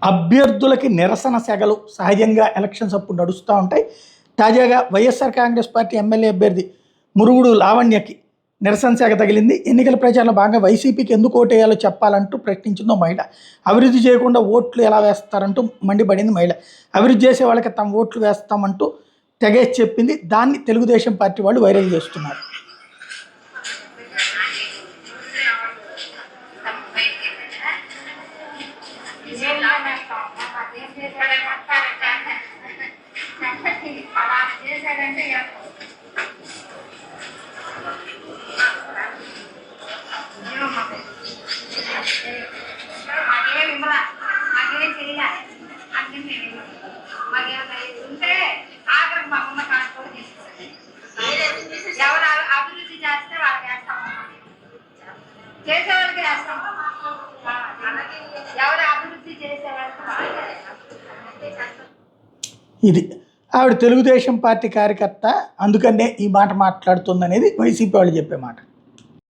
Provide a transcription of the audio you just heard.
అభ్యర్థులకి నిరసన సెగలు సహజంగా ఎలక్షన్స్ అప్పుడు నడుస్తూ ఉంటాయి. తాజాగా వైఎస్ఆర్ కాంగ్రెస్ పార్టీ ఎమ్మెల్యే అభ్యర్థి మురుగుడు లావణ్యకి నిరసన సెగ తగిలింది. ఎన్నికల ప్రచారంలో భాగంగా వైసీపీకి ఎందుకు ఓటేయాలో చెప్పాలంటూ ప్రశ్నించిందో మహిళ. అభివృద్ధి చేయకుండా ఓట్లు ఎలా వేస్తారంటూ మండిపడింది మహిళ. అభివృద్ధి చేసే వాళ్ళకి తమ ఓట్లు వేస్తామంటూ తెగేసి చెప్పింది. దాన్ని తెలుగుదేశం పార్టీ వాళ్ళు వైరల్ చేస్తున్నారు. అభివృద్ధి చేస్తే వాళ్ళకి వేస్తాము, చేసేవాళ్ళకి వేస్తాము. ఎవరు అభివృద్ధి చేసేవాళ్ళకి ఇది ఆవిడ తెలుగుదేశం పార్టీ కార్యకర్త, అందుకనే ఈ మాట మాట్లాడుతుందనేది వైసీపీ వాళ్ళు చెప్పే మాట.